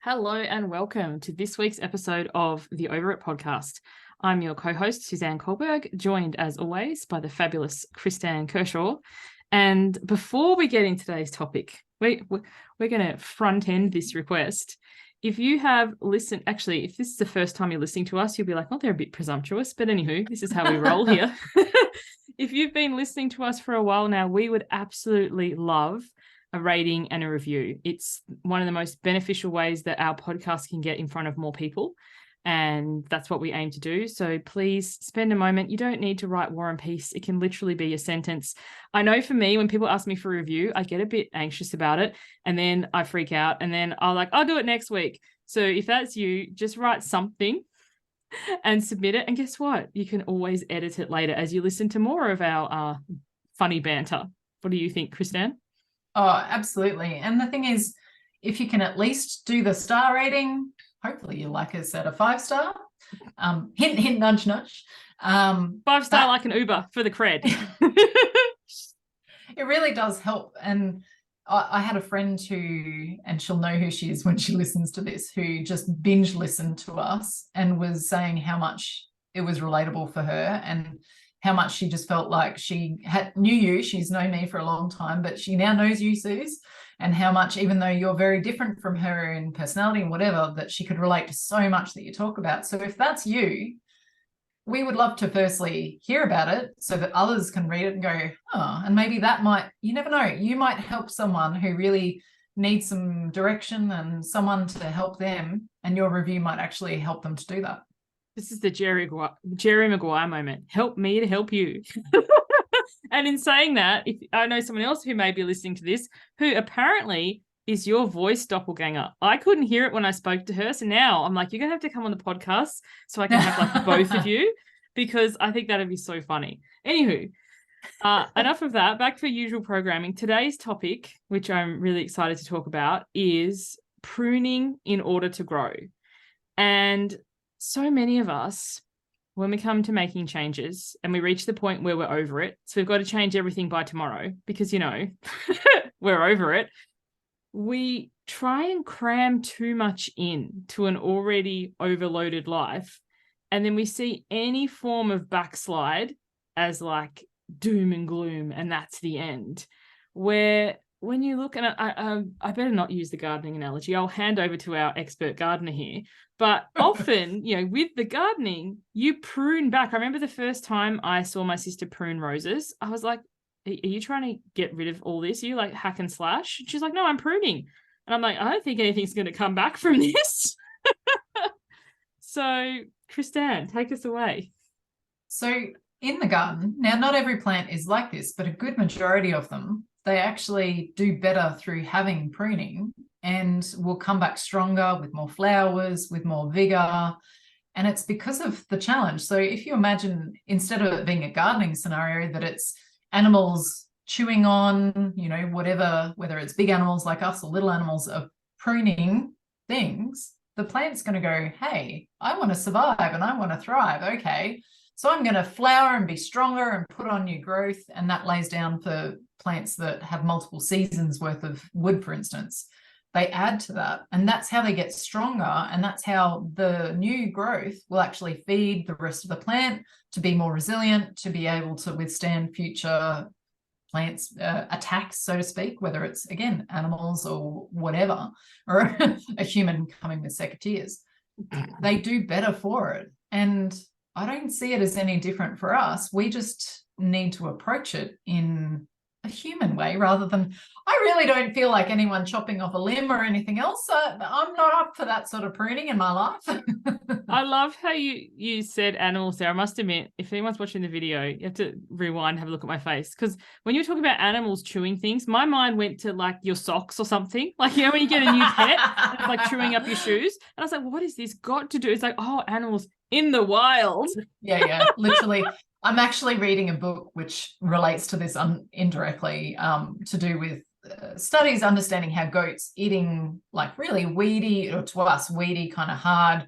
Hello and welcome to this week's episode of the Over It podcast. I'm your co-host, Suzanne Kohlberg, joined as always by the fabulous Kristan Kershaw. And before we get into today's topic, we're going to front end this request. If you have listened, actually, if this is the first time you're listening to us, you'll be like, oh, they're a bit presumptuous. But anywho, this is how we roll here. If you've been listening to us for a while now, we would absolutely love a rating and a review. It's one of the most beneficial ways that our podcast can get in front of more people. And that's what we aim to do. So please spend a moment. You don't need to write War and Peace. It can literally be a sentence. I know for me, when people ask me for a review, I get a bit anxious about it. And then I freak out. And then I'll do it next week. So if that's you, just write something and submit it. And guess what? You can always edit it later as you listen to more of our funny banter. What do you think, Kristan? Oh, absolutely. And the thing is, if you can at least do the star rating, hopefully you like us at a 5-star. Hint, hint, nudge, nudge. 5-star like an Uber for the cred. It really does help. And I had a friend who, and she'll know who she is when she listens to this, who just binge listened to us and was saying how much it was relatable for her and how much she just felt like she knew you. She's known me for a long time, but she now knows you, Suze, and how much, even though you're very different from her in personality and whatever, that she could relate to so much that you talk about. So if that's you, we would love to firstly hear about it so that others can read it and go, oh, and maybe that might, you never know, you might help someone who really needs some direction and someone to help them, and your review might actually help them to do that. This is the Jerry Maguire moment. Help me to help you. And in saying that, if I know someone else who may be listening to this, who apparently is your voice doppelganger. I couldn't hear it when I spoke to her. So now I'm like, you're going to have to come on the podcast so I can have like both of you, because I think that'd be so funny. Anywho, enough of that. Back to usual programming. Today's topic, which I'm really excited to talk about, is pruning in order to grow. And so many of us, when we come to making changes and we reach the point where we're over it, so we've got to change everything by tomorrow because, you know, we're over it, we try and cram too much in to an already overloaded life. And then we see any form of backslide as like doom and gloom, and that's the end. Where when you look, and I better not use the gardening analogy. I'll hand over to our expert gardener here. But often, you know, with the gardening, you prune back. I remember the first time I saw my sister prune roses, I was like, are you trying to get rid of all this? Are you like hack and slash? She's like, no, I'm pruning. And I'm like, I don't think anything's going to come back from this. So, Kristan, take us away. So in the garden, now not every plant is like this, but a good majority of them, they actually do better through having pruning and will come back stronger with more flowers, with more vigor. And it's because of the challenge. So if you imagine, instead of it being a gardening scenario, that it's animals chewing on, you know, whatever, whether it's big animals like us or little animals are pruning things, the plant's going to go, hey, I want to survive and I want to thrive. Okay, so I'm going to flower and be stronger and put on new growth. And that lays down for plants that have multiple seasons worth of wood, for instance. They add to that, and that's how they get stronger, and that's how the new growth will actually feed the rest of the plant to be more resilient, to be able to withstand future plants attacks, so to speak, whether it's, again, animals or whatever, or a human coming with secateurs. They do better for it, and I don't see it as any different for us. We just need to approach it in a human way rather than, I really don't feel like anyone chopping off a limb or anything else. I'm not up for that sort of pruning in my life. I love how you said animals there. I must admit, if anyone's watching the video, you have to rewind, have a look at my face. Because when you were talking about animals chewing things, my mind went to like your socks or something. Like, you know, when you get a new pet, it's like chewing up your shoes. And I was like, well, what is this got to do? It's like, oh, animals in the wild. Yeah, literally. I'm actually reading a book which relates to this indirectly, to do with studies understanding how goats eating like really weedy, or to us weedy, kind of hard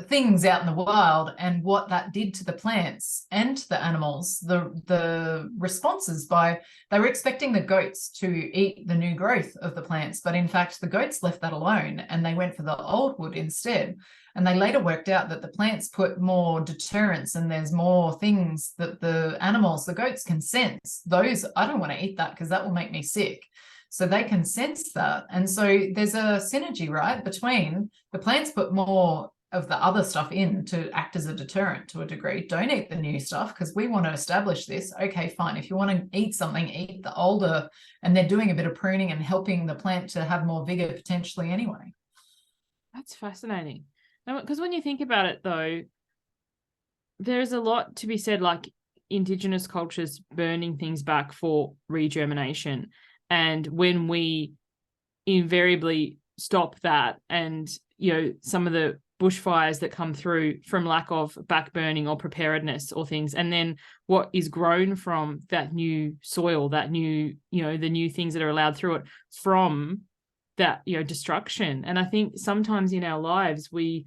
things out in the wild and what that did to the plants and the animals, the responses by they were expecting the goats to eat the new growth of the plants, but in fact the goats left that alone and they went for the old wood instead. And they later worked out that the plants put more deterrents and there's more things that the animals, the goats, can sense. Those, I don't want to eat that because that will make me sick. So they can sense that. And so there's a synergy, right, between the plants put more of the other stuff in to act as a deterrent to a degree. Don't eat the new stuff because we want to establish this. Okay, fine. If you want to eat something, eat the older. And they're doing a bit of pruning and helping the plant to have more vigor potentially anyway. That's fascinating. Because when you think about it, though, there's a lot to be said, like Indigenous cultures burning things back for regermination. And when we invariably stop that and, some of the bushfires that come through from lack of back burning or preparedness or things, and then what is grown from that new soil, that new, the new things that are allowed through it from that, destruction. And I think sometimes in our lives, we,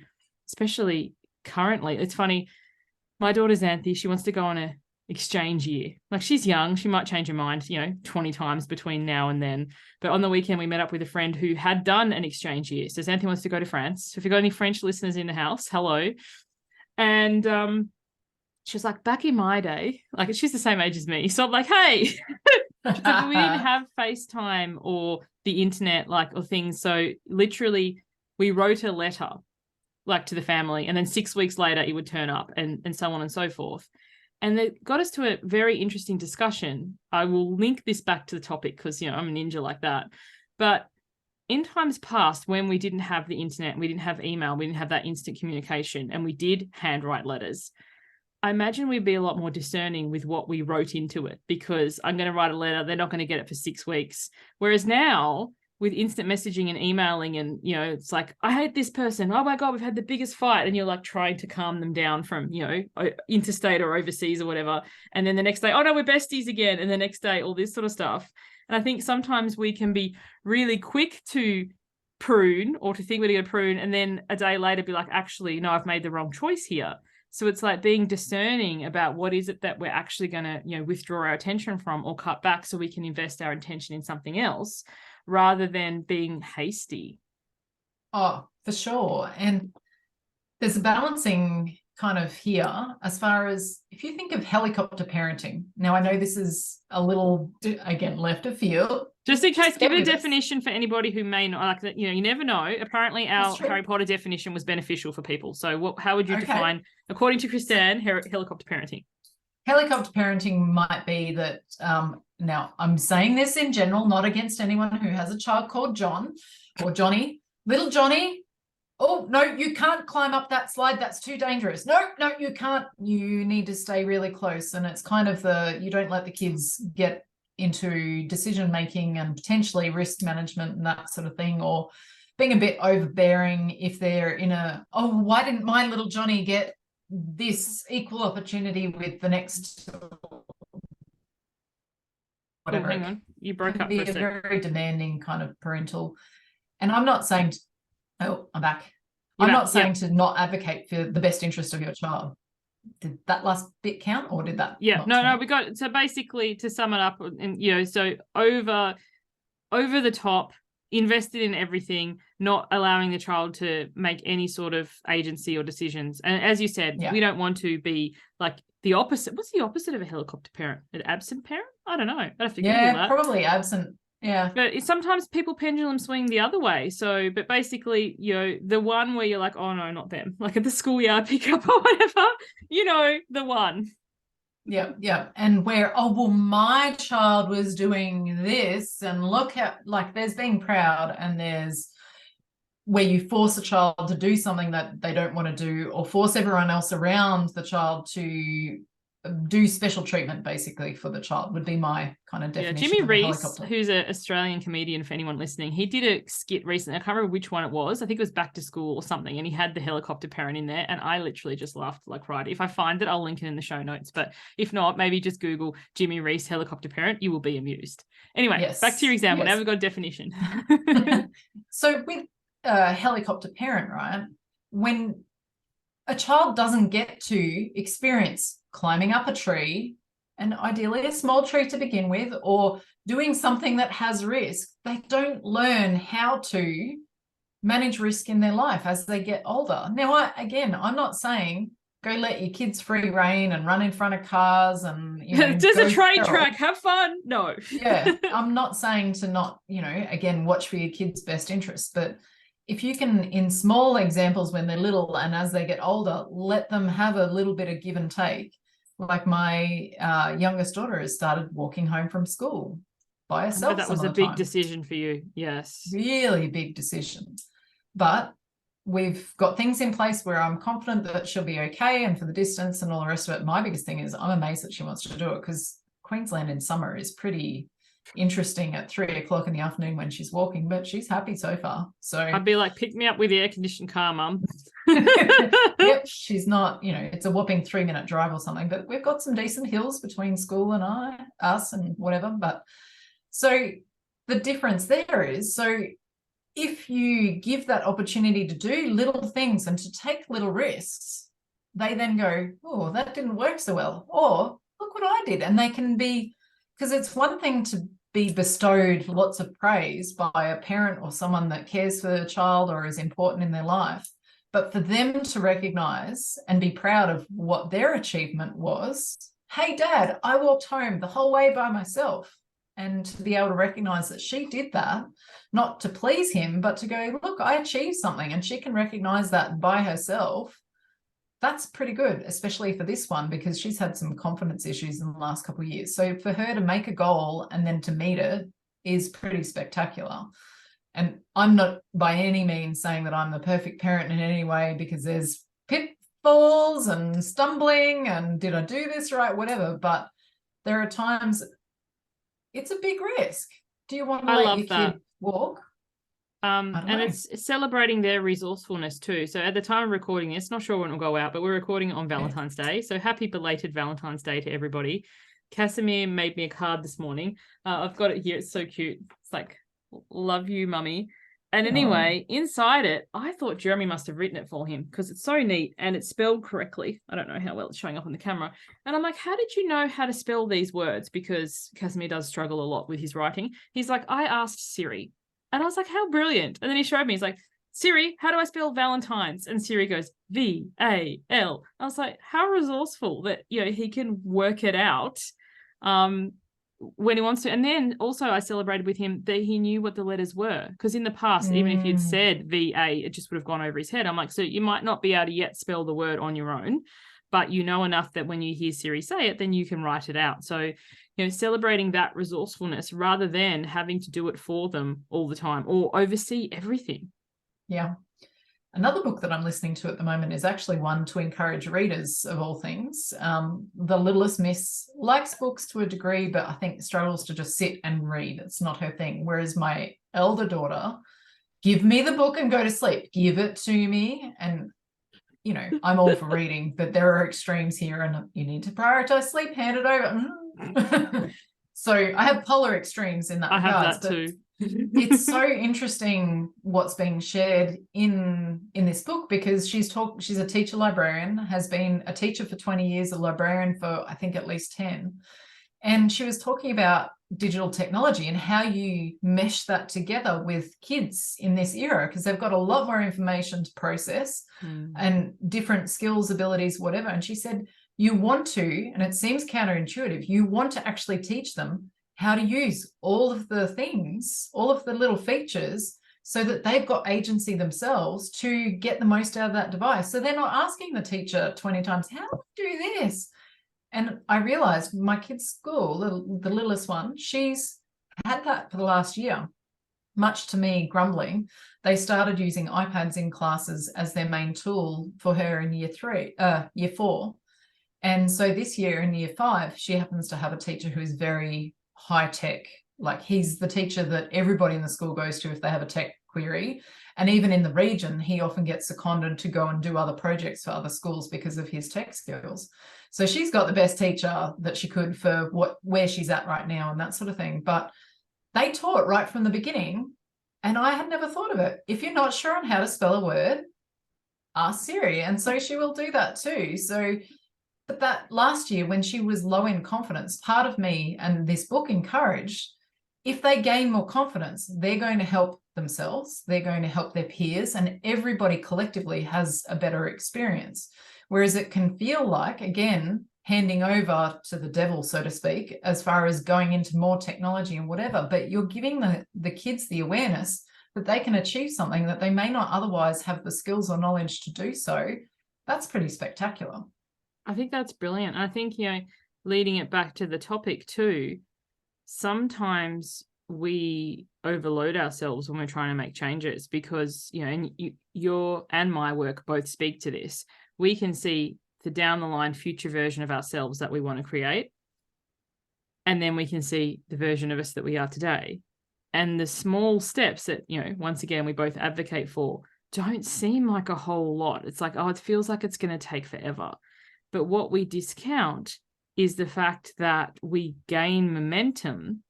especially currently, it's funny, my daughter's Anthony, she wants to go on a exchange year. Like, she's young, she might change her mind 20 times between now and then, but on the weekend we met up with a friend who had done an exchange year. So Anthony wants to go to France. So if you've got any French listeners in the house, hello. And she was like, back in my day, like, she's the same age as me, so I'm like, hey. She's like, we didn't have FaceTime or the internet, or things, so literally we wrote a letter to the family, and then 6 weeks later it would turn up, and so on and so forth. And it got us to a very interesting discussion. I will link this back to the topic because, I'm a ninja like that. But in times past, when we didn't have the internet, we didn't have email, we didn't have that instant communication, and we did handwrite letters, I imagine we'd be a lot more discerning with what we wrote into it, because I'm going to write a letter, they're not going to get it for 6 weeks. Whereas now, with instant messaging and emailing, and it's like, I hate this person, oh my god, we've had the biggest fight, and you're like trying to calm them down from interstate or overseas or whatever, and then the next day, oh no, we're besties again, and the next day all this sort of stuff. And I think sometimes we can be really quick to prune, or to think we're going to prune, and then a day later be like, actually no, I've made the wrong choice here. So it's like being discerning about what is it that we're actually going to withdraw our attention from or cut back, so we can invest our attention in something else, rather than being hasty. Oh, for sure. And there's a balancing kind of here as far as if you think of helicopter parenting. Now, I know this is a little, again, left of field. Just in case, give it a definition for anybody who may not, like that. You never know. Apparently our Harry Potter definition was beneficial for people. So how would you define, according to Kristan, helicopter parenting? Helicopter parenting might be that, now I'm saying this in general, not against anyone who has a child called John or Johnny. Little Johnny, oh, no, you can't climb up that slide. That's too dangerous. No, you can't. You need to stay really close. And it's kind of you don't let the kids get into decision-making and potentially risk management and that sort of thing, or being a bit overbearing if they're in why didn't my little Johnny get this equal opportunity with the next whatever. Hang on, you broke up for a second. Very demanding kind of parental. And I'm not saying I'm back. I'm not saying to not advocate for the best interest of your child. Did that last bit count, or did that? No, we got, so basically, to sum it up, and so over the top, invested in everything, not allowing the child to make any sort of agency or decisions. And as you said, we don't want to be like the opposite. What's the opposite of a helicopter parent? An absent parent? I don't know. I'd have to Google that. Probably absent. Yeah. But sometimes people pendulum swing the other way. So, but basically, the one where you're like, oh no, not them. Like at the schoolyard pickup or whatever, the one. Yeah. And where, my child was doing this, and look at, there's being proud, and there's where you force a child to do something that they don't want to do, or force everyone else around the child to do special treatment, basically, for the child, would be my kind of definition. Jimmy Reese, who's an Australian comedian, for anyone listening, he did a skit recently. I can't remember which one it was. I think it was Back to School or something, and he had the helicopter parent in there, and I literally just laughed like right. If I find it, I'll link it in the show notes, but if not, maybe just Google Jimmy Reese helicopter parent. You will be amused. Anyway, back to your example. Now we've got a definition. So with a helicopter parent, right, when a child doesn't get to experience climbing up a tree, and ideally a small tree to begin with, or doing something that has risk. They don't learn how to manage risk in their life as they get older. Now, I'm not saying go let your kids free rein and run in front of cars and, There's go a train feral. track, have fun. No. Yeah, I'm not saying to not, again, watch for your kids' best interests, but if you can, in small examples when they're little and as they get older, let them have a little bit of give and take. Like my youngest daughter has started walking home from school by herself. I know that was a big decision for you. Yes. Really big decision. But we've got things in place where I'm confident that she'll be okay, and for the distance and all the rest of it. My biggest thing is I'm amazed that she wants to do it, because Queensland in summer is pretty interesting at 3 o'clock in the afternoon when she's walking, but she's happy so far. So I'd be like, pick me up with the air-conditioned car, Mum. Yep, she's not, it's a whopping 3-minute drive or something, but we've got some decent hills between school and us and whatever. But so the difference there is, so if you give that opportunity to do little things and to take little risks, they then go, oh, that didn't work so well, or look what I did. And they can be, because it's one thing to be bestowed lots of praise by a parent or someone that cares for their child or is important in their life, but for them to recognize and be proud of what their achievement was. Hey, Dad, I walked home the whole way by myself. And to be able to recognize that she did that, not to please him, but to go, look, I achieved something, and she can recognize that by herself. That's pretty good, especially for this one, because she's had some confidence issues in the last couple of years. So for her to make a goal and then to meet it is pretty spectacular. And I'm not by any means saying that I'm the perfect parent in any way, because there's pitfalls and stumbling and did I do this right, whatever. But there are times it's a big risk. Do you want to let your kid walk? And it's celebrating their resourcefulness too. So at the time of recording this, not sure when it'll go out, but we're recording it on Valentine's Day. So happy belated Valentine's Day to everybody. Casimir made me a card this morning. I've got it here. It's so cute. It's like, love you, mummy. And anyway, inside it, I thought Jeremy must have written it for him, because it's so neat and it's spelled correctly. I don't know how well it's showing up on the camera. And I'm like, how did you know how to spell these words? Because Casimir does struggle a lot with his writing. He's like, I asked Siri. And I was like, how brilliant. And then he showed me, he's like, Siri, how do I spell Valentine's? And Siri goes, V-A-L. I was like, how resourceful that, he can work it out when he wants to. And then also I celebrated with him that he knew what the letters were, because in the past, even if you'd said V-A, it just would have gone over his head. I'm like, so you might not be able to yet spell the word on your own, but you know enough that when you hear Siri say it, then you can write it out. So, celebrating that resourcefulness rather than having to do it for them all the time or oversee everything. Yeah. Another book that I'm listening to at the moment is actually one to encourage readers of all things. The littlest miss likes books to a degree, but I think struggles to just sit and read. It's not her thing. Whereas my elder daughter, give me the book and go to sleep. Give it to me. And, I'm all for reading, but there are extremes here, and you need to prioritize sleep, hand it over. So I have polar extremes in that regard. I have that too. It's so interesting what's being shared in this book, because she's a teacher librarian, has been a teacher for 20 years, a librarian for I think at least 10. And she was talking about digital technology and how you mesh that together with kids in this era, because they've got a lot more information to process and different skills, abilities, whatever. And she said, you want to, and it seems counterintuitive, you want to actually teach them how to use all of the things, all of the little features, so that they've got agency themselves to get the most out of that device. So they're not asking the teacher 20 times, how do I do this? And I realized my kid's school, the littlest one, she's had that for the last year, much to me grumbling. They started using iPads in classes as their main tool for her in year 4. And so this year in year 5, she happens to have a teacher who is very high tech. Like, he's the teacher that everybody in the school goes to if they have a tech query. And even in the region, he often gets seconded to go and do other projects for other schools because of his tech skills. So she's got the best teacher that she could for where she's at right now and that sort of thing. But they taught right from the beginning, and I had never thought of it. If you're not sure on how to spell a word, ask Siri. And so she will do that too. So, but that last year when she was low in confidence, part of me and this book encouraged, if they gain more confidence, they're going to help themselves, they're going to help their peers, and everybody collectively has a better experience. Whereas it can feel like, again, handing over to the devil, so to speak, as far as going into more technology and whatever, but you're giving the kids the awareness that they can achieve something that they may not otherwise have the skills or knowledge to do so. That's pretty spectacular. I think that's brilliant. I think, leading it back to the topic too, sometimes we overload ourselves when we're trying to make changes because, and your and my work both speak to this. We can see the down the line future version of ourselves that we want to create. And then we can see the version of us that we are today. And the small steps that, once again, we both advocate for don't seem like a whole lot. It's like, oh, it feels like it's going to take forever. But what we discount is the fact that we gain momentum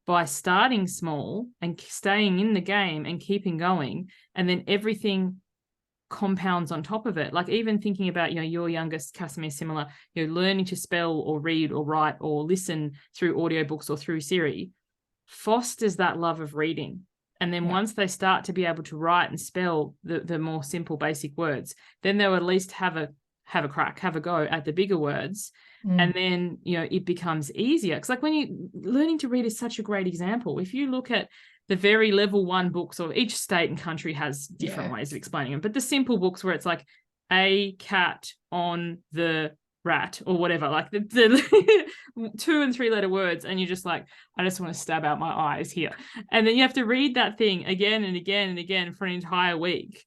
by starting small and staying in the game and keeping going. And then everything compounds on top of it. Like even thinking about, your youngest, Casimir, similar, learning to spell or read or write or listen through audiobooks or through Siri fosters that love of reading. And then once they start to be able to write and spell the more simple basic words, then they'll at least have a go at the bigger words. And then, it becomes easier. Because like learning to read is such a great example. If you look at the very level 1 books, or each state and country has different ways of explaining them, but the simple books where it's like a cat on the rat or whatever, like the 2 and 3 letter words, and you're just like, I just want to stab out my eyes here. And then you have to read that thing again and again and again for an entire week.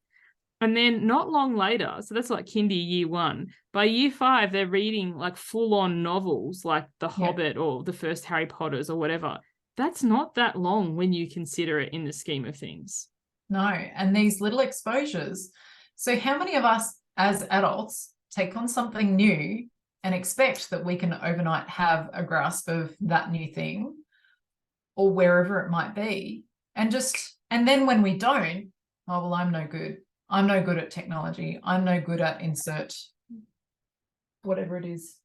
And then not long later, so that's like kindy year 1. By year 5, they're reading like full-on novels like The Hobbit or the first Harry Potters or whatever. That's not that long when you consider it in the scheme of things. No, and these little exposures. So how many of us as adults take on something new and expect that we can overnight have a grasp of that new thing or wherever it might be? And then when we don't, oh, well, I'm no good. I'm no good at technology. I'm no good at insert whatever it is.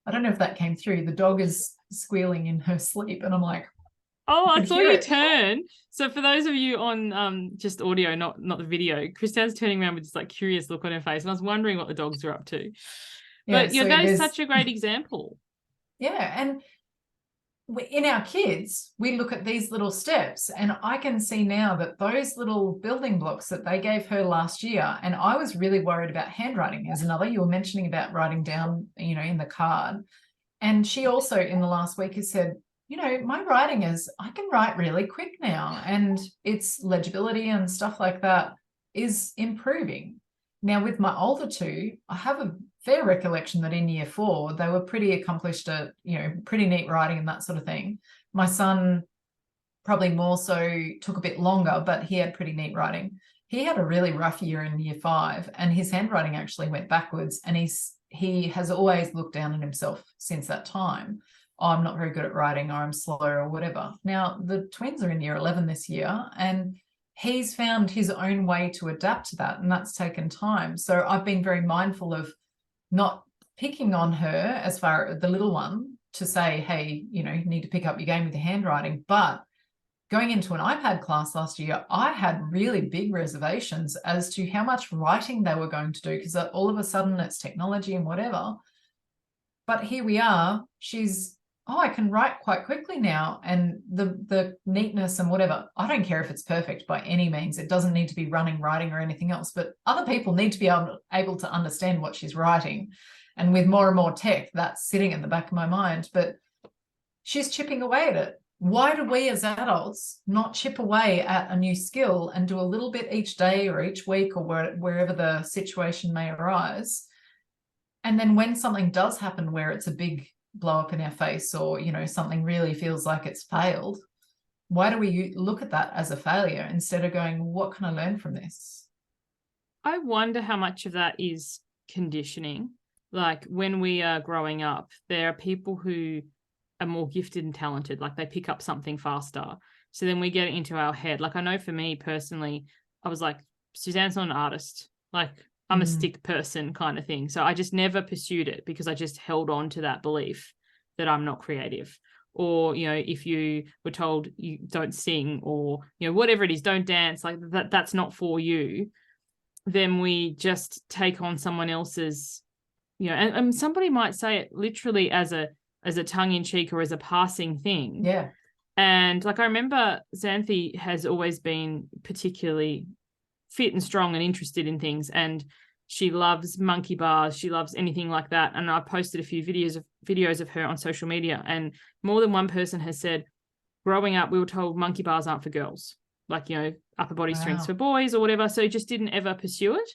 I don't know if that came through. The dog is squealing in her sleep, and I'm like, oh, I saw you turn. So for those of you on just audio, not the video, Kristan's turning around with this like curious look on her face, and I was wondering what the dogs are up to. But so that is such a great example. Yeah, and in our kids, we look at these little steps, and I can see now that those little building blocks that they gave her last year, and I was really worried about handwriting as another. You were mentioning about writing down, in the card. And she also in the last week has said, my writing I can write really quick now, and its legibility and stuff like that is improving. Now with my older 2, I have a fair recollection that in year 4, they were pretty accomplished at, pretty neat writing and that sort of thing. My son probably more so took a bit longer, but he had pretty neat writing. He had a really rough year in year 5, and his handwriting actually went backwards, and he has always looked down on himself since that time. Oh, I'm not very good at writing, or I'm slow, or whatever. Now the twins are in year 11 this year, and he's found his own way to adapt to that, and that's taken time. So I've been very mindful of not picking on her as far as the little one to say, hey, you need to pick up your game with your handwriting. But going into an iPad class last year, I had really big reservations as to how much writing they were going to do, because all of a sudden it's technology and whatever. But here we are. I can write quite quickly now, and the neatness and whatever, I don't care if it's perfect by any means. It doesn't need to be running writing or anything else, but other people need to be able to understand what she's writing. And with more and more tech, that's sitting in the back of my mind, but she's chipping away at it. Why do we as adults not chip away at a new skill and do a little bit each day or each week or wherever the situation may arise? And then when something does happen where it's a big blow up in our face, or something really feels like it's failed, why do we look at that as a failure instead of going, what can I learn from this? I wonder how much of that is conditioning. Like when we are growing up, there are people who are more gifted and talented, like they pick up something faster, so then we get it into our head. Like I know for me personally, I was like Suzanne's not an artist. Like, I'm a stick person kind of thing. So I just never pursued it because I just held on to that belief that I'm not creative. Or, you know, if you were told you don't sing, or, you know, whatever it is, don't dance, like that's not for you, then we just take on someone else's, you know, and somebody might say it literally as a tongue-in-cheek or as a passing thing. Yeah. And like, I remember Xanthi has always been particularly fit and strong and interested in things, and she loves monkey bars, she loves anything like that. And I posted a few videos of her on social media, and more than one person has said, growing up we were told monkey bars aren't for girls, like, you know, upper body strengths for boys or whatever, so just didn't ever pursue it.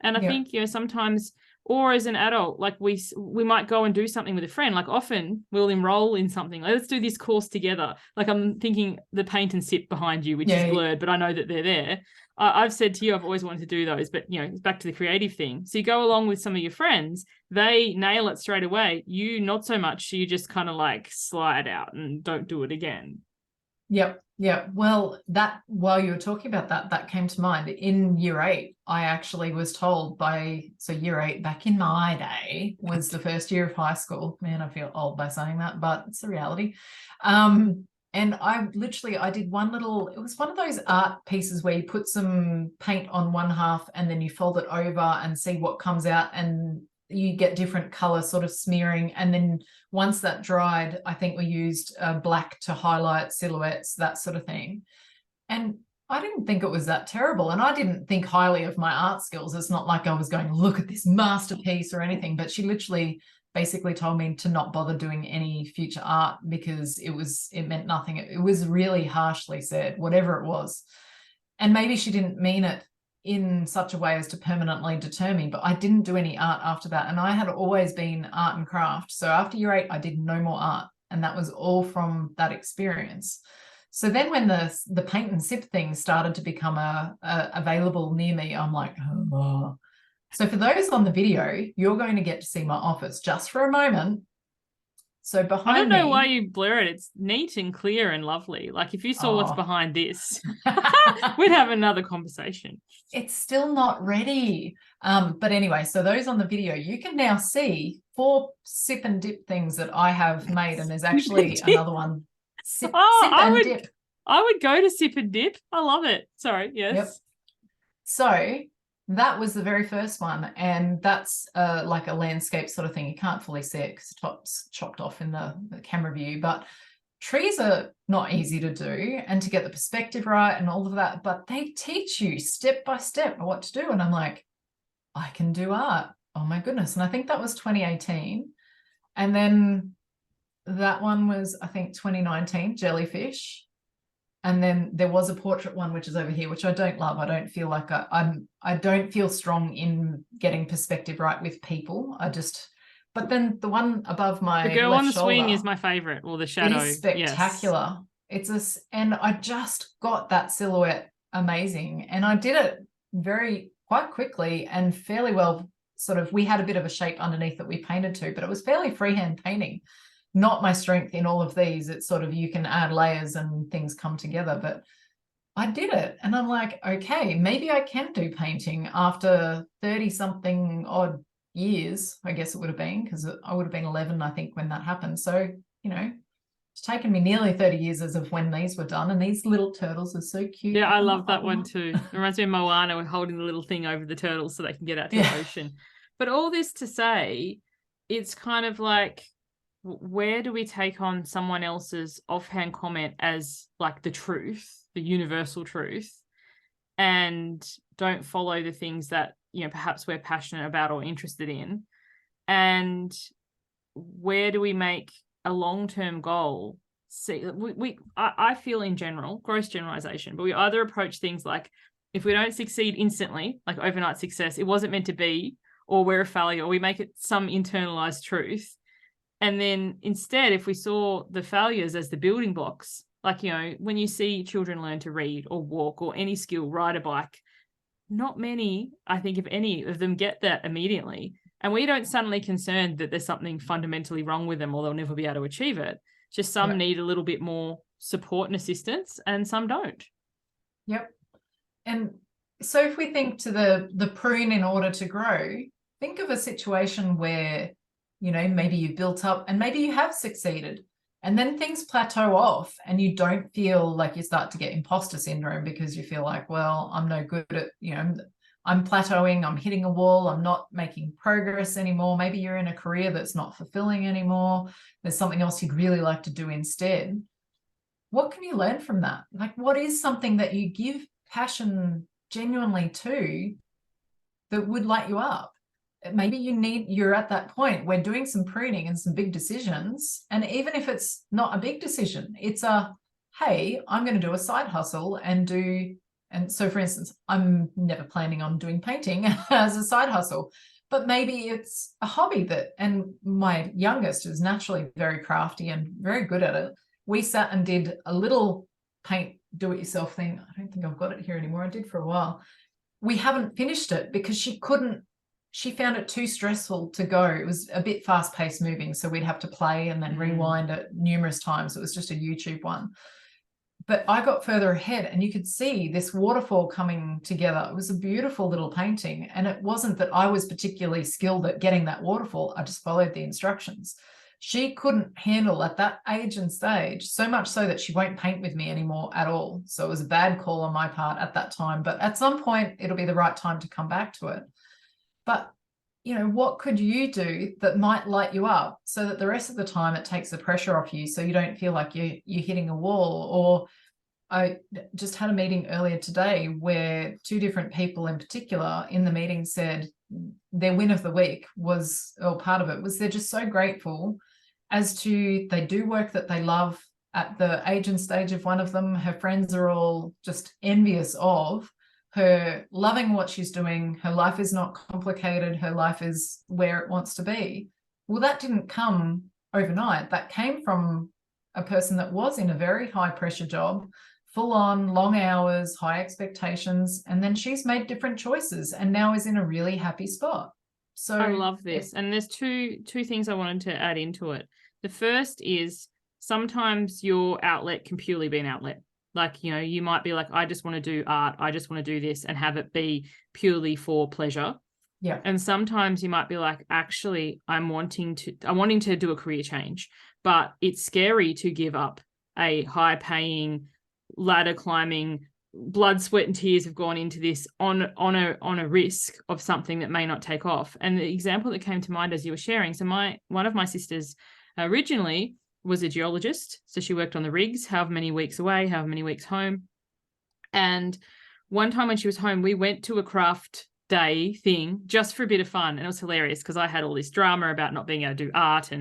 And I think, you know, sometimes, or as an adult, like we might go and do something with a friend. Like, often we'll enroll in something, like, let's do this course together. Like, I'm thinking the paint and sip behind you, which is blurred, but I know that they're there. I've said to you, I've always wanted to do those, but, you know, it's back to the creative thing. So you go along with some of your friends, they nail it straight away. You not so much. You just kind of like slide out and don't do it again. Yep. Yeah. Well, that, while you were talking about that, that came to mind. In year 8, I actually was told so year 8 back in my day was the first year of high school. Man, I feel old by saying that, but it's the reality. And I did one little, it was one of those art pieces where you put some paint on one half and then you fold it over and see what comes out, and you get different color sort of smearing. And then once that dried, I think we used black to highlight silhouettes, that sort of thing. And I didn't think it was that terrible. And I didn't think highly of my art skills. It's not like I was going, look at this masterpiece or anything, but she literally basically told me to not bother doing any future art because it meant nothing. It was really harshly said, whatever it was. And maybe she didn't mean it in such a way as to permanently deter me, but I didn't do any art after that. And I had always been art and craft. So after year 8, I did no more art. And that was all from that experience. So then when the paint and sip thing started to become available near me, I'm like, oh. So for those on the video, you're going to get to see my office just for a moment. So behind me, I don't know why you blur it. It's neat and clear and lovely. Like, if you saw what's behind this, we'd have another conversation. It's still not ready. But anyway, so those on the video, you can now see 4 sip and dip things that I have made. And there's actually another one. Sip and dip. I would go to sip and dip. I love it. Sorry. Yes. Yep. So that was the very first one. And that's like a landscape sort of thing. You can't fully see it because the top's chopped off in the camera view. But trees are not easy to do and to get the perspective right and all of that. But they teach you step by step what to do. And I'm like, I can do art. Oh, my goodness. And I think that was 2018. And then that one was, I think, 2019, jellyfish. And then there was a portrait one, which is over here, which I don't love. I don't feel like I don't feel strong in getting perspective right with people. But then the one above my the girl left on the shoulder, swing is my favorite, or the shadow. It is spectacular. Yes. And I just got that silhouette amazing. And I did it quite quickly and fairly well. Sort of, we had a bit of a shape underneath that we painted to, but it was fairly freehand painting. Not my strength in all of these. It's sort of, you can add layers and things come together, but I did it. And I'm like, okay, maybe I can do painting after 30 something odd years, I guess it would have been, because I would have been 11, I think, when that happened. So, you know, it's taken me nearly 30 years as of when these were done. And these little turtles are so cute. Yeah, I love that one too. It reminds me of Moana. We're holding the little thing over the turtles so they can get out to the ocean. But all this to say, it's kind of like, where do we take on someone else's offhand comment as like the truth, the universal truth, and don't follow the things that, you know, perhaps we're passionate about or interested in? And where do we make a long-term goal? See, I feel, in general, gross generalization, but we either approach things like, if we don't succeed instantly, like overnight success, it wasn't meant to be, or we're a failure, or we make it some internalized truth. And then instead, if we saw the failures as the building blocks, like, you know, when you see children learn to read or walk or any skill, ride a bike, not many, I think, if any of them get that immediately. And we don't suddenly concerned that there's something fundamentally wrong with them or they'll never be able to achieve it. Just some need a little bit more support and assistance, and some don't. Yep. And So if we think to the prune in order to grow, think of a situation where, maybe you've built up and maybe you have succeeded, and then things plateau off and you don't feel like you start to get imposter syndrome because you feel like, well, I'm no good at, I'm plateauing, I'm hitting a wall, I'm not making progress anymore. Maybe you're in a career that's not fulfilling anymore. There's something else you'd really like to do instead. What can you learn from that? Like, what is something that you give passion genuinely to that would light you up? Maybe you're at that point where doing some pruning and some big decisions. And even if it's not a big decision, it's hey, I'm going to do a side hustle and so for instance, I'm never planning on doing painting as a side hustle, but maybe it's a hobby and my youngest is naturally very crafty and very good at it. We sat and did a little paint do-it-yourself thing. I don't think I've got it here anymore. I did for a while. We haven't finished it because she found it too stressful to go. It was a bit fast-paced moving, so we'd have to play and then rewind it numerous times. It was just a YouTube one. But I got further ahead and you could see this waterfall coming together. It was a beautiful little painting. And it wasn't that I was particularly skilled at getting that waterfall. I just followed the instructions. She couldn't handle at that age and stage, so much so that she won't paint with me anymore at all. So it was a bad call on my part at that time. But at some point, it'll be the right time to come back to it. But, what could you do that might light you up so that the rest of the time it takes the pressure off you so you don't feel like you're hitting a wall? Or I just had a meeting earlier today where two different people in particular in the meeting said their win of the week was, or part of it was, they're just so grateful as to they do work that they love. At the age and stage of one of them, her friends are all just envious of her loving what she's doing. Her life is not complicated. Her life is where it wants to be. Well, that didn't come overnight. That came from a person that was in a very high pressure job, full on, long hours, high expectations. And then she's made different choices and now is in a really happy spot. So I love this. And there's two things I wanted to add into it. The first is sometimes your outlet can purely be an outlet. Like, you might be like, I just want to do art. I just want to do this and have it be purely for pleasure. Yeah. And sometimes you might be like, actually, I'm wanting to do a career change, but it's scary to give up a high paying, ladder climbing, blood, sweat and tears have gone into this on a risk of something that may not take off. And the example that came to mind as you were sharing, so one of my sisters originally was a geologist. So she worked on the rigs, however many weeks away, however many weeks home. And one time when she was home, we went to a craft day thing just for a bit of fun. And it was hilarious because I had all this drama about not being able to do art.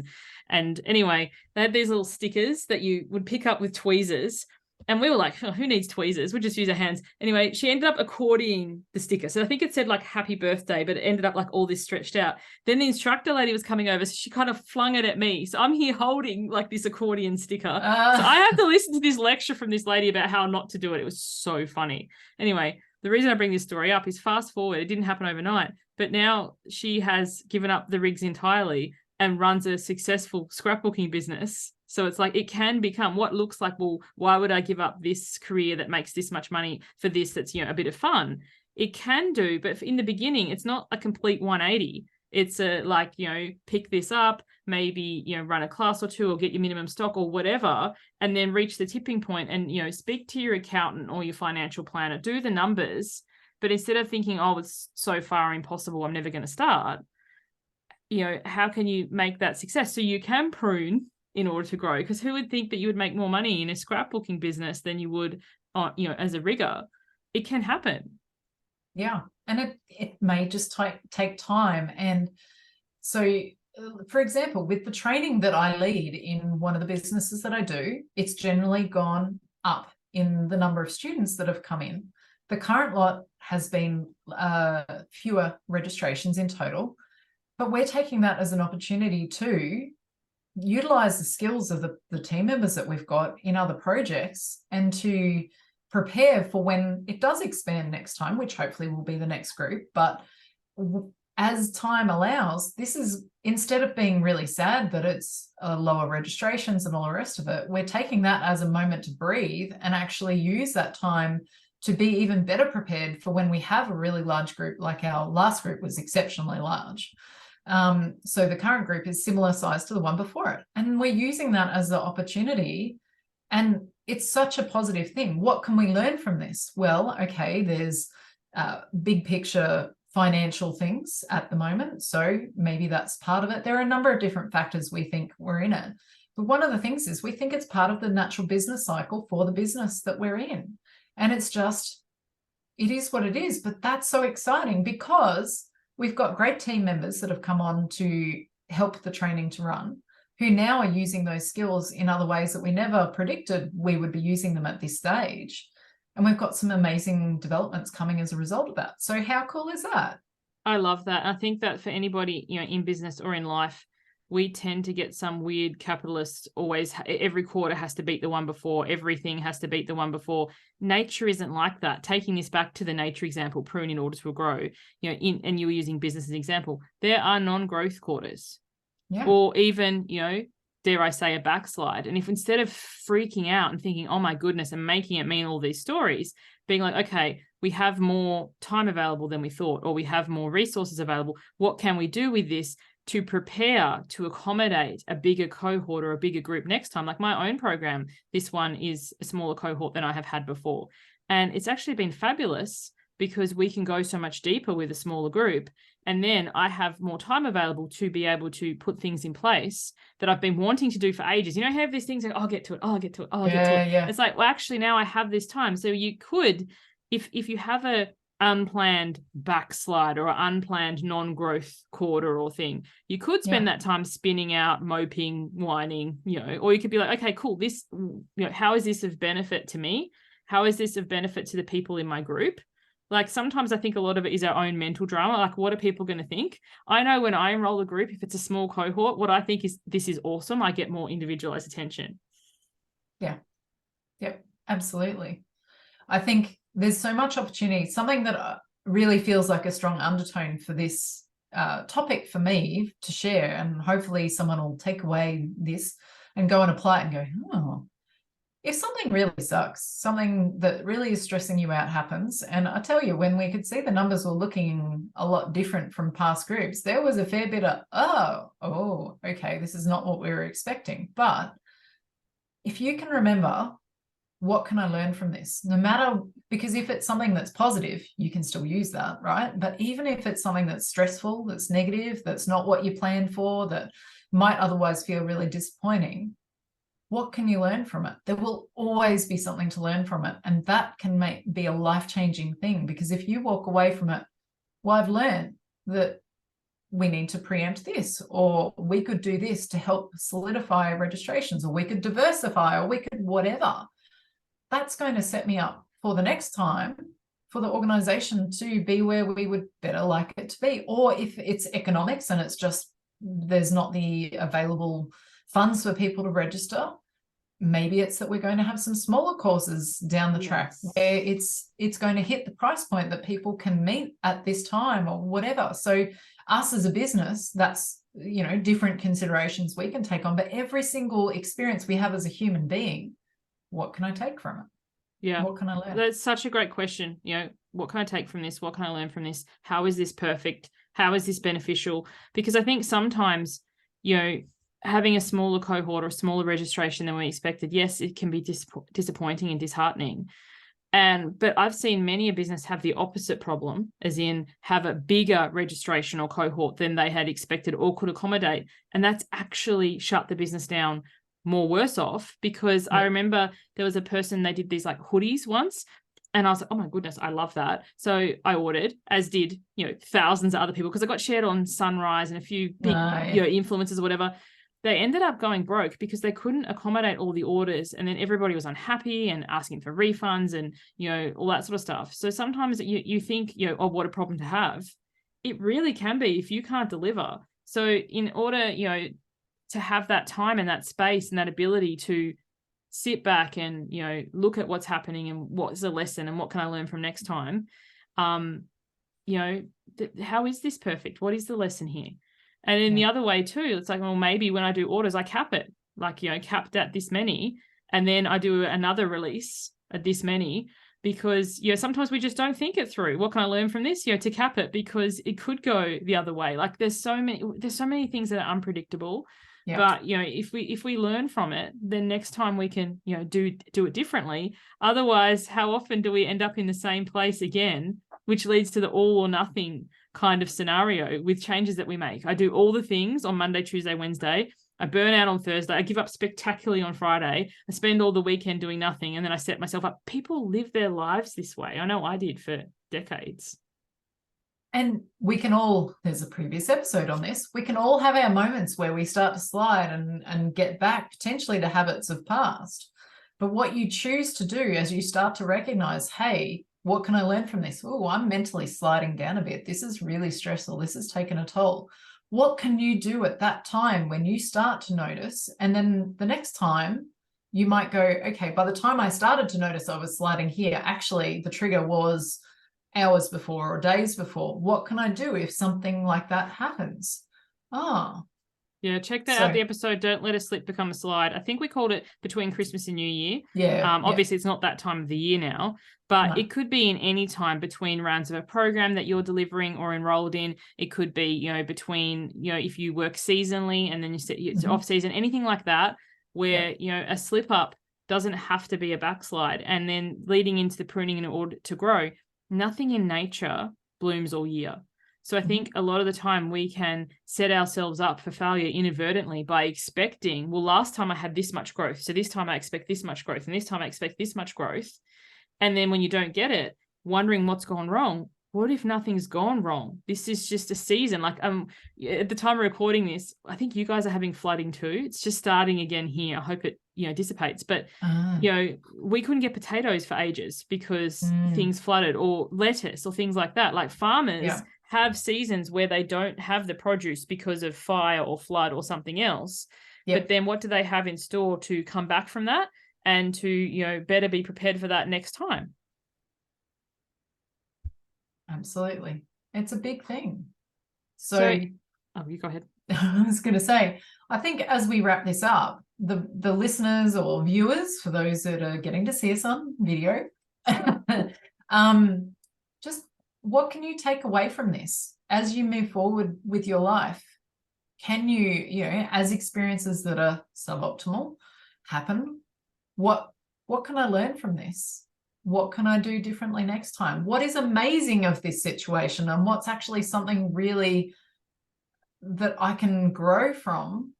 And anyway, they had these little stickers that you would pick up with tweezers. And we were like, oh, who needs tweezers? We'll just use our hands. Anyway, she ended up accordioning the sticker. So I think it said like happy birthday, but it ended up like all this stretched out. Then the instructor lady was coming over. So she kind of flung it at me. So I'm here holding like this accordion sticker. So I have to listen to this lecture from this lady about how not to do it. It was so funny. Anyway, the reason I bring this story up is fast forward. It didn't happen overnight, but now she has given up the rigs entirely and runs a successful scrapbooking business. So it's like, it can become what looks like, well, why would I give up this career that makes this much money for this that's, a bit of fun? It can do, but in the beginning, it's not a complete 180. It's pick this up, maybe, run a class or two or get your minimum stock or whatever, and then reach the tipping point and, speak to your accountant or your financial planner, do the numbers. But instead of thinking, oh, it's so far impossible, I'm never going to start, how can you make that success? So you can prune in order to grow, because who would think that you would make more money in a scrapbooking business than you would, as a rigger? It can happen. Yeah. And it may just take time. And so, for example, with the training that I lead in one of the businesses that I do, it's generally gone up in the number of students that have come in. The current lot has been fewer registrations in total, but we're taking that as an opportunity to utilize the skills of the team members that we've got in other projects and to prepare for when it does expand next time, which hopefully will be the next group. But as time allows, this is, instead of being really sad that it's lower registrations and all the rest of it, we're taking that as a moment to breathe and actually use that time to be even better prepared for when we have a really large group, like our last group was exceptionally large. So the current group is similar size to the one before it. And we're using that as the opportunity. And it's such a positive thing. What can we learn from this? Well, okay, there's big picture financial things at the moment. So maybe that's part of it. There are a number of different factors we think we're in it. But one of the things is we think it's part of the natural business cycle for the business that we're in. And it's just, it is what it is. But that's so exciting because we've got great team members that have come on to help the training to run, who now are using those skills in other ways that we never predicted we would be using them at this stage. And we've got some amazing developments coming as a result of that. So how cool is that? I love that. I think that for anybody, in business or in life, we tend to get some weird capitalist, always every quarter has to beat the one before, everything has to beat the one before. Nature isn't like that. Taking this back to the nature example, prune in order to grow, and you were using business as an example, there are non-growth quarters. Yeah. Or even, dare I say, a backslide. And if instead of freaking out and thinking, oh my goodness, and making it mean all these stories, being like, okay, we have more time available than we thought, or we have more resources available. What can we do with this to prepare to accommodate a bigger cohort or a bigger group next time? Like my own program, this one is a smaller cohort than I have had before. And it's actually been fabulous because we can go so much deeper with a smaller group. And then I have more time available to be able to put things in place that I've been wanting to do for ages. I have these things like, I'll get to it. I'll get to it. I'll get to it. Yeah. It's like, well, actually now I have this time. So you could, if you have a unplanned backslide or an unplanned non-growth quarter or thing, you could spend that time spinning out, moping, whining, or you could be like, okay, cool. This, how is this of benefit to me? How is this of benefit to the people in my group? Like sometimes I think a lot of it is our own mental drama. Like, what are people going to think? I know when I enroll a group, if it's a small cohort, what I think is this is awesome. I get more individualized attention. Yeah. Yep. Absolutely. I think there's so much opportunity. Something that really feels like a strong undertone for this topic for me to share, and hopefully someone will take away this and go and apply it and go, oh, if something really sucks, something that really is stressing you out happens, and I tell you, when we could see the numbers were looking a lot different from past groups, there was a fair bit of, oh, okay, this is not what we were expecting. But if you can remember, what can I learn from this? No matter, because if it's something that's positive, you can still use that, right? But even if it's something that's stressful, that's negative, that's not what you planned for, that might otherwise feel really disappointing, what can you learn from it? There will always be something to learn from it. And that can be a life-changing thing, because if you walk away from it, well, I've learned that we need to preempt this, or we could do this to help solidify registrations, or we could diversify, or we could whatever. That's going to set me up for the next time for the organization to be where we would better like it to be. Or if it's economics and it's just there's not the available funds for people to register, maybe it's that we're going to have some smaller courses down the track where it's going to hit the price point that people can meet at this time or whatever. So us as a business, that's, different considerations we can take on, but every single experience we have as a human being, what can I take from it? Yeah. What can I learn? That's such a great question. What can I take from this? What can I learn from this? How is this perfect? How is this beneficial? Because I think sometimes, having a smaller cohort or smaller registration than we expected, yes, it can be disappointing and disheartening. But I've seen many a business have the opposite problem, as in have a bigger registration or cohort than they had expected or could accommodate. And that's actually shut the business down more worse off, because I remember there was a person, they did these like hoodies once, and I was like, oh my goodness, I love that. So I ordered, as did, thousands of other people, because I got shared on Sunrise and a few big, influencers or whatever. They ended up going broke because they couldn't accommodate all the orders, and then everybody was unhappy and asking for refunds and, all that sort of stuff. So sometimes you think, oh, what a problem to have. It really can be if you can't deliver. So in order, to have that time and that space and that ability to sit back and, look at what's happening and what's the lesson and what can I learn from next time? How is this perfect? What is the lesson here? And in the other way too, it's like, well, maybe when I do orders, I cap it, like, capped at this many, and then I do another release at this many. because, sometimes we just don't think it through. What can I learn from this, to cap it, because it could go the other way. Like there's so many things that are unpredictable. Yeah. But, if we learn from it, then next time we can, do it differently. Otherwise, how often do we end up in the same place again, which leads to the all or nothing kind of scenario with changes that we make? I do all the things on Monday, Tuesday, Wednesday. I burn out on Thursday. I give up spectacularly on Friday. I spend all the weekend doing nothing. And then I set myself up. People live their lives this way. I know I did for decades. And we can all, there's a previous episode on this, we can all have our moments where we start to slide and get back potentially to habits of past. But what you choose to do as you start to recognize, hey, what can I learn from this? Oh, I'm mentally sliding down a bit. This is really stressful. This has taken a toll. What can you do at that time when you start to notice? And then the next time you might go, okay, by the time I started to notice I was sliding here, actually the trigger was hours before or days before. What can I do if something like that happens? Yeah, check that out, the episode, Don't Let a Slip Become a Slide. I think we called it Between Christmas and New Year. Yeah. Obviously, it's not that time of the year now, but it could be in any time between rounds of a program that you're delivering or enrolled in. It could be, between, if you work seasonally and then you set it's off season, anything like that, where, a slip up doesn't have to be a backslide. And then leading into the pruning in order to grow, nothing in nature blooms all year. So I think a lot of the time we can set ourselves up for failure inadvertently by expecting, well, last time I had this much growth, so this time I expect this much growth, and this time I expect this much growth. And then when you don't get it, wondering what's gone wrong. What if nothing's gone wrong? This is just a season. Like at the time of recording this, I think you guys are having flooding too. It's just starting again here. I hope it dissipates. But we couldn't get potatoes for ages because things flooded, or lettuce or things like that. Like farmers have seasons where they don't have the produce because of fire or flood or something else. But then what do they have in store to come back from that and to better be prepared for that next time? Absolutely. It's a big thing. So you go ahead. I was going to say, I think as we wrap this up, the listeners or viewers, for those that are getting to see us on video, just what can you take away from this as you move forward with your life? Can you, as experiences that are suboptimal happen, what can I learn from this? What can I do differently next time? What is amazing of this situation, and what's actually something really that I can grow from?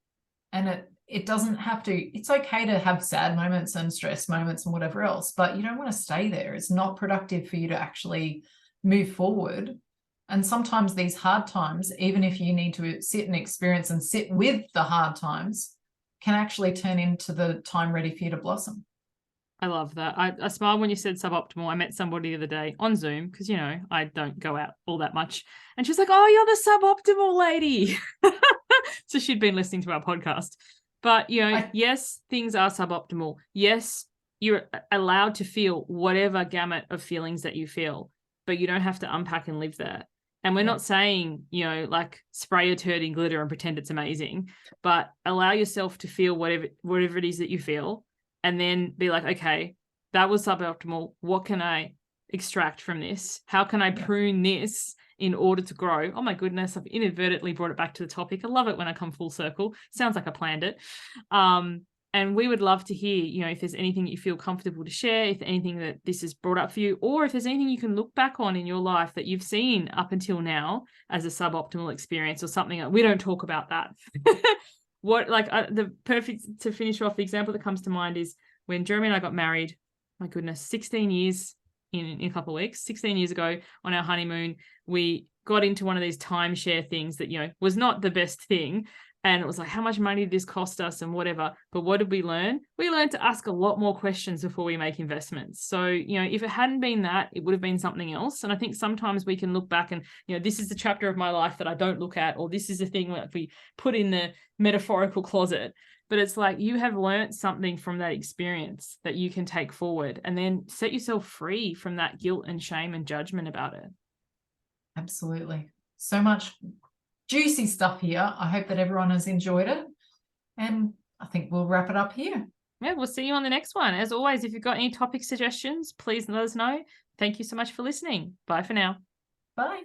And it doesn't have to, it's okay to have sad moments and stress moments and whatever else, but you don't want to stay there. It's not productive for you to actually move forward. And sometimes these hard times, even if you need to sit and experience and sit with the hard times, can actually turn into the time ready for you to blossom. I love that. I smiled when you said suboptimal. I met somebody the other day on Zoom because, I don't go out all that much. And she's like, oh, you're the suboptimal lady. So she'd been listening to our podcast. But, yes, things are suboptimal. Yes, you're allowed to feel whatever gamut of feelings that you feel, but you don't have to unpack and live that. And we're not saying, like spray a turd in glitter and pretend it's amazing, but allow yourself to feel whatever it is that you feel. And then be like, okay, that was suboptimal. What can I extract from this? How can I prune this in order to grow? Oh my goodness, I've inadvertently brought it back to the topic. I love it when I come full circle. Sounds like I planned it. And we would love to hear, if there's anything that you feel comfortable to share, if anything that this has brought up for you, or if there's anything you can look back on in your life that you've seen up until now as a suboptimal experience or something. Like, we don't talk about that. The perfect to finish off, the example that comes to mind is when Jeremy and I got married. My goodness, 16 years in a couple of weeks, 16 years ago on our honeymoon, we got into one of these timeshare things that, was not the best thing. And it was like, how much money did this cost us and whatever. But what did we learn? We learned to ask a lot more questions before we make investments. So, if it hadn't been that, it would have been something else. And I think sometimes we can look back and, this is the chapter of my life that I don't look at, or this is the thing that we put in the metaphorical closet. But it's like you have learned something from that experience that you can take forward and then set yourself free from that guilt and shame and judgment about it. Absolutely. So much juicy stuff here. I hope that everyone has enjoyed it. And I think we'll wrap it up here. Yeah, we'll see you on the next one. As always, if you've got any topic suggestions, please let us know. Thank you so much for listening. Bye for now. Bye.